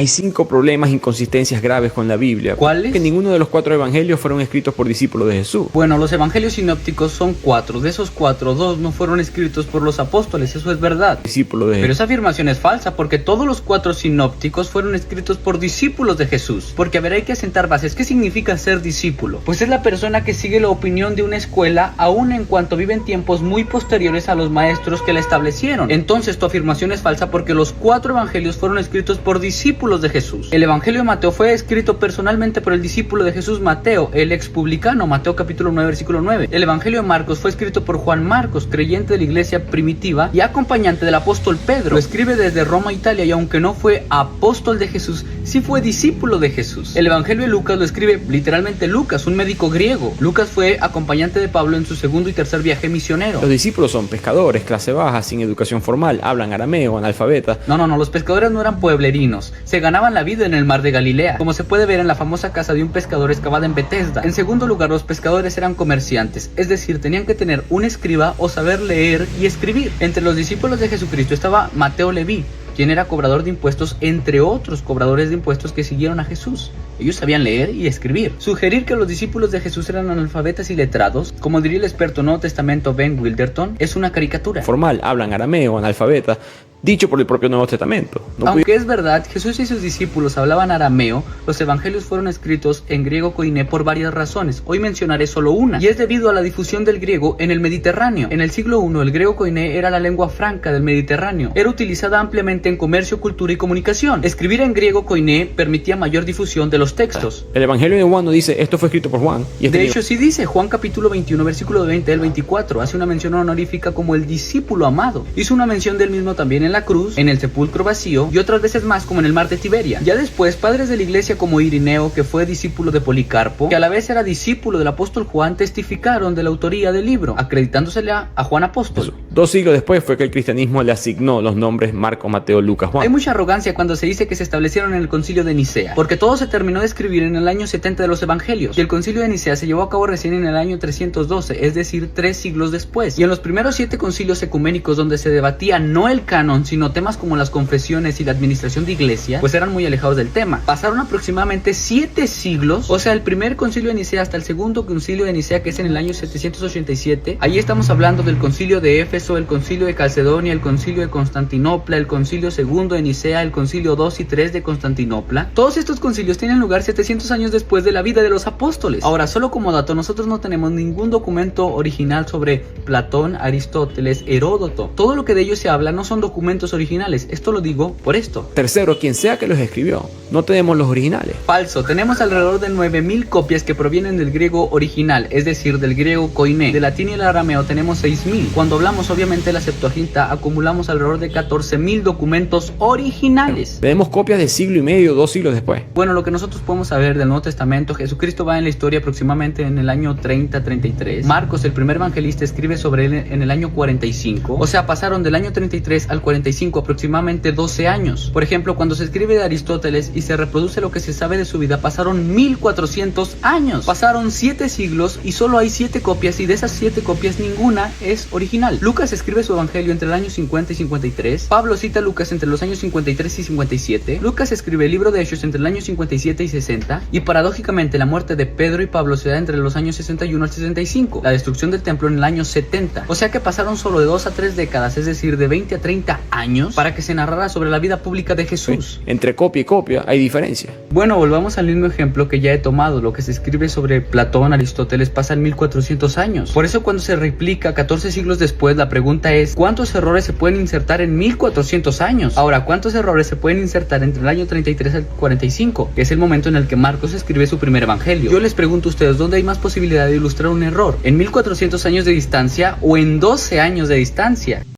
Hay 5 problemas e inconsistencias graves con la Biblia. ¿Cuáles? Que ninguno de los 4 evangelios fueron escritos por discípulos de Jesús. Bueno, los evangelios sinópticos son 4. De esos 4, 2 no fueron escritos por los apóstoles, eso es verdad. Pero esa afirmación es falsa porque todos los 4 sinópticos fueron escritos por discípulos de Jesús. Porque a ver, hay que asentar bases. ¿Qué significa ser discípulo? Pues es la persona que sigue la opinión de una escuela aun en cuanto vive en tiempos muy posteriores a los maestros que la establecieron. Entonces tu afirmación es falsa porque los 4 evangelios fueron escritos por discípulos de Jesús. El evangelio de Mateo fue escrito personalmente por el discípulo de Jesús Mateo, el ex publicano, Mateo capítulo 9 versículo 9. El evangelio de Marcos fue escrito por Juan Marcos, creyente de la iglesia primitiva y acompañante del apóstol Pedro. Lo escribe desde Roma, Italia, y aunque no fue apóstol de Jesús, sí fue discípulo de Jesús. El evangelio de Lucas lo escribe literalmente Lucas, un médico griego. Lucas fue acompañante de Pablo en su segundo y tercer viaje misionero. Los discípulos son pescadores, clase baja, sin educación formal, hablan arameo, analfabeta. No, los pescadores no eran pueblerinos. Se ganaban la vida en el mar de Galilea, como se puede ver en la famosa casa de un pescador excavada en Bethesda. En segundo lugar, los pescadores eran comerciantes, es decir, tenían que tener un escriba o saber leer y escribir. Entre los discípulos de Jesucristo estaba Mateo Leví, quien era cobrador de impuestos, entre otros cobradores de impuestos que siguieron a Jesús. Ellos sabían leer y escribir. Sugerir que los discípulos de Jesús eran analfabetas y letrados, como diría el experto Nuevo Testamento Ben Wilderton, es una caricatura. Formal, hablan arameo, analfabeta, dicho por el propio Nuevo Testamento. Aunque es verdad, Jesús y sus discípulos hablaban arameo, los evangelios fueron escritos en griego koiné por varias razones. Hoy mencionaré solo una, y es debido a la difusión del griego en el Mediterráneo. En el siglo I, el griego koiné era la lengua franca del Mediterráneo. Era utilizada ampliamente en comercio, cultura y comunicación. Escribir en griego koiné permitía mayor difusión de los textos. El evangelio de Juan no dice, esto fue escrito por Juan. De hecho, sí dice, Juan capítulo 21, versículo 20 al 24, hace una mención honorífica como el discípulo amado. Hizo una mención del mismo también en la cruz, en el sepulcro vacío y otras veces más como en el mar de Tiberia. Ya después, padres de la iglesia como Irineo, que fue discípulo de Policarpo, que a la vez era discípulo del apóstol Juan, testificaron de la autoría del libro, acreditándosele a Juan apóstol. Eso. 2 siglos después fue que el cristianismo le asignó los nombres Marco, Mateo, Lucas, Juan. Hay mucha arrogancia cuando se dice que se establecieron en el concilio de Nicea, porque todo se terminó de escribir en el año 70 de los evangelios, y el concilio de Nicea se llevó a cabo recién en el año 312, es decir, 3 siglos después. Y en los primeros 7 concilios ecuménicos donde se debatía no el canon, sino temas como las confesiones y la administración de iglesia, pues eran muy alejados del tema. Pasaron aproximadamente 7 siglos, o sea, el primer concilio de Nicea hasta el segundo concilio de Nicea, que es en el año 787. Ahí estamos hablando del concilio de Éfeso, el concilio de Calcedonia, el concilio de Constantinopla, el concilio segundo de Nicea, el concilio 2 y 3 de Constantinopla. Todos estos concilios tienen lugar 700 años después de la vida de los apóstoles. Ahora, solo como dato, nosotros no tenemos ningún documento original sobre Platón, Aristóteles, Heródoto. Todo lo que de ellos se habla no son documentos originales. Esto lo digo por esto. Tercero, quien sea que los escribió, no tenemos los originales. Falso, tenemos alrededor de 9000 copias que provienen del griego original, es decir, del griego koiné. De latín y el arameo tenemos 6000. Cuando hablamos obviamente de la Septuaginta, acumulamos alrededor de 14000 documentos originales. Tenemos copias de siglo y medio, 2 siglos después. Bueno, lo que nosotros podemos saber del Nuevo Testamento, Jesucristo va en la historia aproximadamente en el año 30-33. Marcos, el primer evangelista, escribe sobre él en el año 45. O sea, pasaron del año 33 al 45 aproximadamente 12 años. Por ejemplo, cuando se escribe de Aristóteles y se reproduce lo que se sabe de su vida, pasaron 1400 años. Pasaron 7 siglos y solo hay 7 copias, y de esas 7 copias ninguna es original. Lucas escribe su evangelio entre el año 50 y 53. Pablo cita a Lucas entre los años 53 y 57. Lucas escribe el libro de Hechos entre el año 57 y 60. Y paradójicamente la muerte de Pedro y Pablo se da entre los años 61 al 65. La destrucción del templo en el año 70. O sea que pasaron solo de 2 a 3 décadas, es decir, de 20 a 30 años, para que se narrara sobre la vida pública de Jesús. Sí. Entre copia y copia hay diferencia. Bueno, volvamos al mismo ejemplo que ya he tomado. Lo que se escribe sobre Platón, Aristóteles pasa en 1400 años. Por eso cuando se replica 14 siglos después, la pregunta es ¿cuántos errores se pueden insertar en 1400 años? Ahora, ¿cuántos errores se pueden insertar entre el año 33 al 45? Que es el momento en el que Marcos escribe su primer evangelio. Yo les pregunto a ustedes, ¿dónde hay más posibilidad de ilustrar un error? ¿En 1400 años de distancia o en 12 años de distancia?